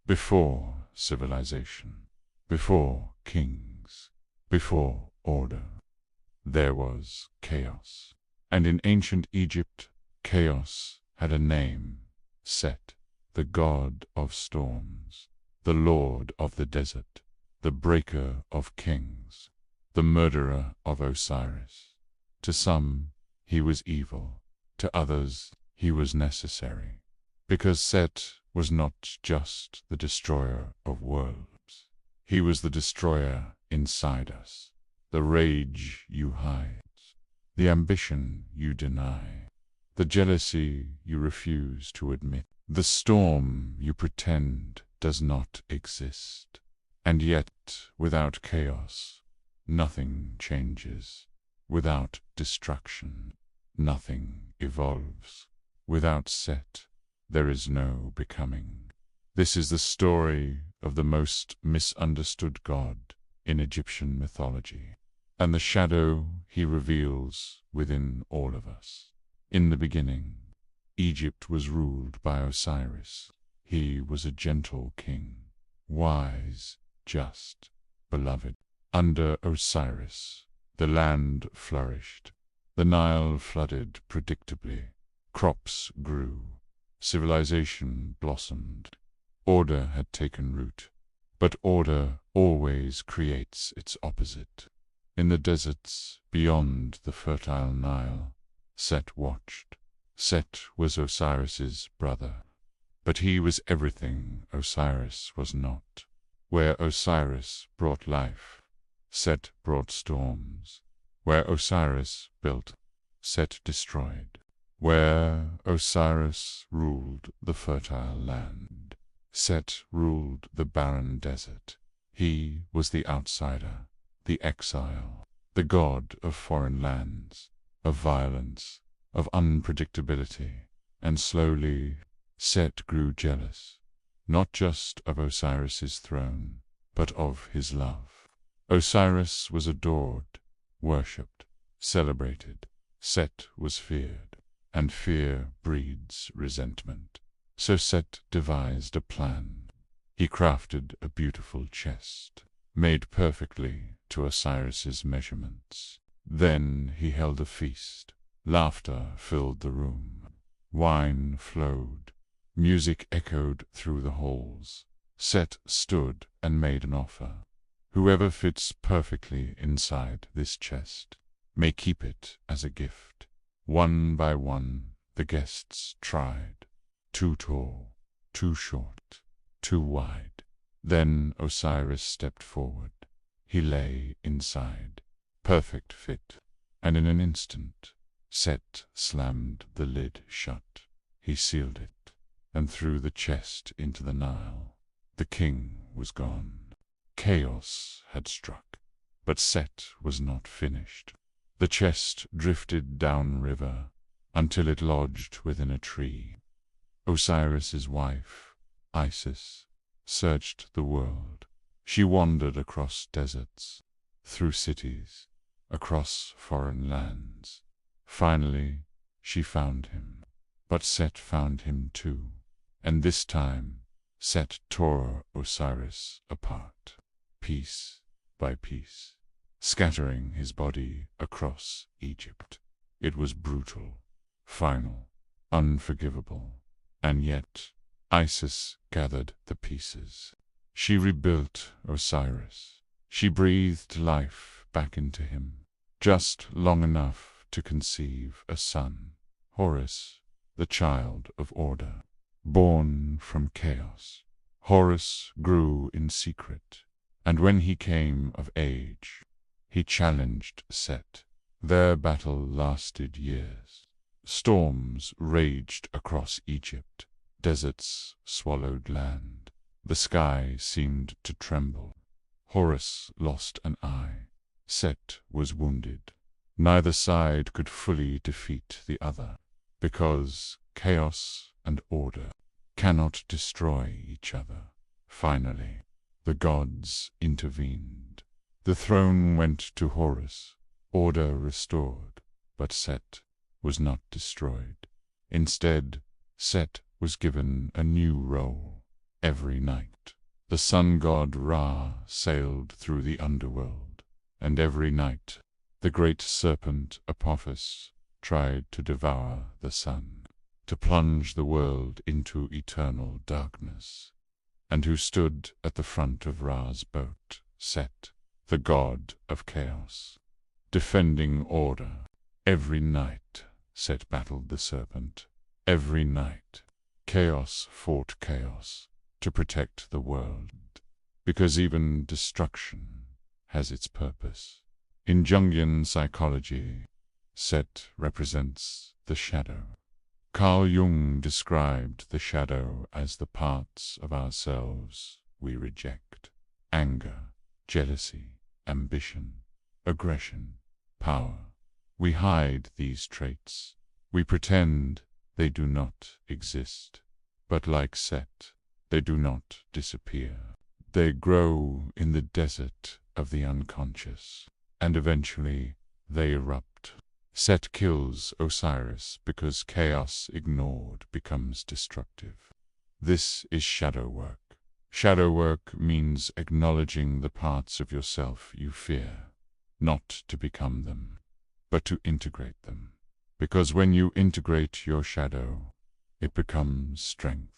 Before civilization, before kings, before order, there was chaos. And in ancient Egypt, chaos had a name, Set, the god of storms, the lord of the desert, the breaker of kings, the murderer of Osiris. To some, he was evil, to others, he was necessary, because Set was not just the destroyer of worlds. He was the destroyer inside us, the rage you hide, the ambition you deny, the jealousy you refuse to admit, the storm you pretend does not exist. And yet, without chaos, nothing changes. Without destruction, nothing evolves. Without Set, there is no becoming. This is the story of the most misunderstood god in Egyptian mythology, and the shadow he reveals within all of us. In the beginning, Egypt was ruled by Osiris. He was a gentle king, wise, just, beloved. Under Osiris, the land flourished. The Nile flooded predictably. Crops grew. Civilization blossomed. Order had taken root. But order always creates its opposite. In the deserts beyond the fertile Nile, Set watched. Set was Osiris's brother, but he was everything Osiris was not. Where Osiris brought life, Set brought storms. Where Osiris built, Set destroyed. Where Osiris ruled the fertile land, Set ruled the barren desert. He was the outsider, the exile, the god of foreign lands, of violence, of unpredictability. And slowly, Set grew jealous, not just of Osiris's throne, but of his love. Osiris was adored, worshipped, celebrated. Set was feared, and fear breeds resentment. So Set devised a plan. He crafted a beautiful chest, made perfectly to Osiris's measurements. Then he held a feast. Laughter filled the room. Wine flowed. Music echoed through the halls. Set stood and made an offer. Whoever fits perfectly inside this chest may keep it as a gift. One by one, the guests tried. Too tall, too short, too wide. Then Osiris stepped forward. He lay inside, perfect fit, and in an instant, Set slammed the lid shut. He sealed it, and threw the chest into the Nile. The king was gone. Chaos had struck, but Set was not finished. The chest drifted downriver until it lodged within a tree. Osiris's wife, Isis, searched the world. She wandered across deserts, through cities, across foreign lands. Finally, she found him. But Set found him too, and this time Set tore Osiris apart, piece by piece, scattering his body across Egypt. It was brutal, final, unforgivable, and yet Isis gathered the pieces. She rebuilt Osiris. She breathed life back into him, just long enough to conceive a son, Horus, the child of order, born from chaos. Horus grew in secret, and when he came of age, he challenged Set. Their battle lasted years. Storms raged across Egypt. Deserts swallowed land. The sky seemed to tremble. Horus lost an eye. Set was wounded. Neither side could fully defeat the other, because chaos and order cannot destroy each other. Finally, the gods intervened. The throne went to Horus, order restored, but Set was not destroyed. Instead, Set was given a new role. Every night, The sun god Ra sailed through the underworld, and every night the great serpent Apophis tried to devour the sun, to plunge the world into eternal darkness. And who stood at the front of Ra's boat? Set, the god of chaos, defending order. Every night Set battled the serpent. Every night chaos fought chaos to protect the world, because even destruction has its purpose. In Jungian psychology, Set represents the shadow. Carl Jung described the shadow as the parts of ourselves we reject: anger, jealousy, ambition, aggression, power. We hide these traits. We pretend they do not exist. But like Set, they do not disappear. They grow in the desert of the unconscious, and eventually they erupt. Set kills Osiris because chaos ignored becomes destructive. This is shadow work. Shadow work means acknowledging the parts of yourself you fear, not to become them, but to integrate them. Because when you integrate your shadow, it becomes strength.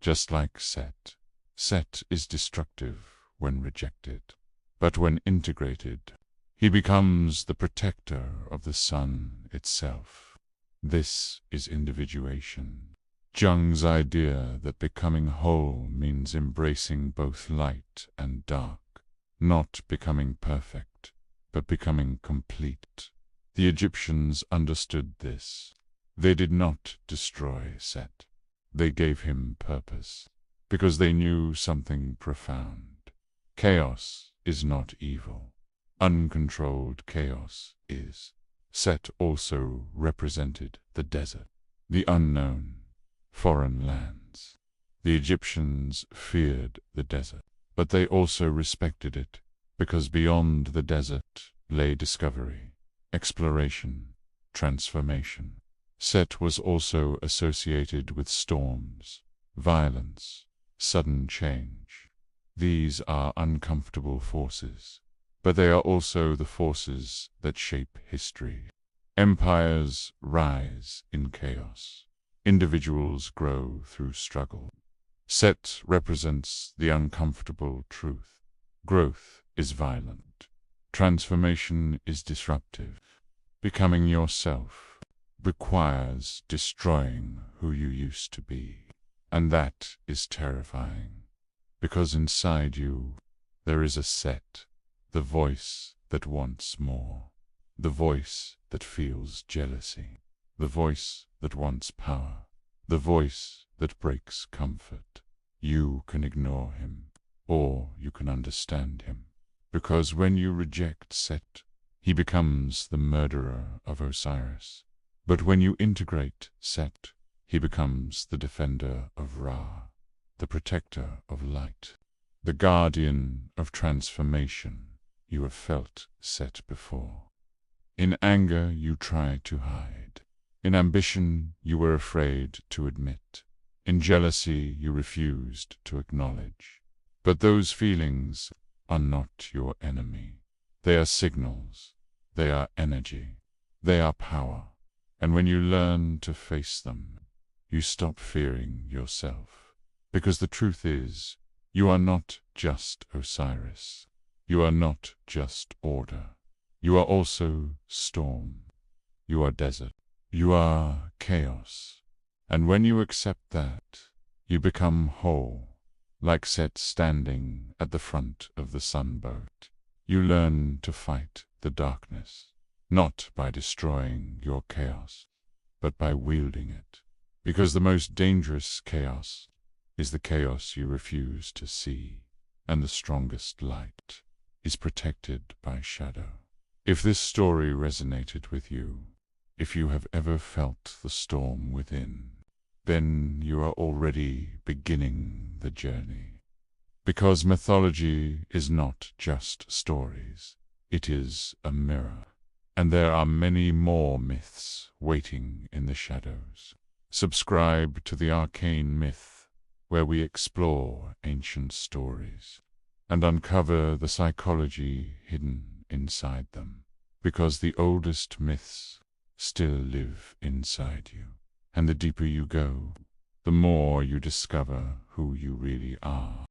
Just like Set. Set is destructive when rejected, but when integrated, he becomes the protector of the sun itself. This is individuation. Jung's idea that becoming whole means embracing both light and dark, not becoming perfect, but becoming complete. The Egyptians understood this. They did not destroy Set. They gave him purpose, because they knew something profound. Chaos is not evil. Uncontrolled chaos is. Set also represented the desert, the unknown, foreign lands. The Egyptians feared the desert, but they also respected it, because beyond the desert lay discovery, exploration, transformation. Set was also associated with storms, violence, sudden change. These are uncomfortable forces, but they are also the forces that shape history. Empires rise in chaos. Individuals grow through struggle. Set represents the uncomfortable truth. Growth is violent. Transformation is disruptive. Becoming yourself requires destroying who you used to be. And that is terrifying, because inside you there is a Set, the voice that wants more, the voice that feels jealousy, the voice that wants power, the voice that breaks comfort. You can ignore him, or you can understand him, because when you reject Set, he becomes the murderer of Osiris. But when you integrate Set, he becomes the defender of Ra, the protector of light, the guardian of transformation. You have felt Set before. In anger you try to hide. In ambition you were afraid to admit. In jealousy you refused to acknowledge. But those feelings are not your enemy. They are signals. They are energy. They are power. And when you learn to face them, you stop fearing yourself. Because the truth is, you are not just Osiris. You are not just order. You are also storm. You are desert. You are chaos. And when you accept that, you become whole, like Set standing at the front of the sunboat. You learn to fight the darkness, not by destroying your chaos, but by wielding it. Because the most dangerous chaos is the chaos you refuse to see, and the strongest light is protected by shadow. If this story resonated with you, if you have ever felt the storm within, then you are already beginning the journey. Because mythology is not just stories, it is a mirror. And there are many more myths waiting in the shadows. Subscribe to the Arcane Myth where we explore ancient stories and uncover the psychology hidden inside them. Because the oldest myths still live inside you, and the deeper you go, the more you discover who you really are.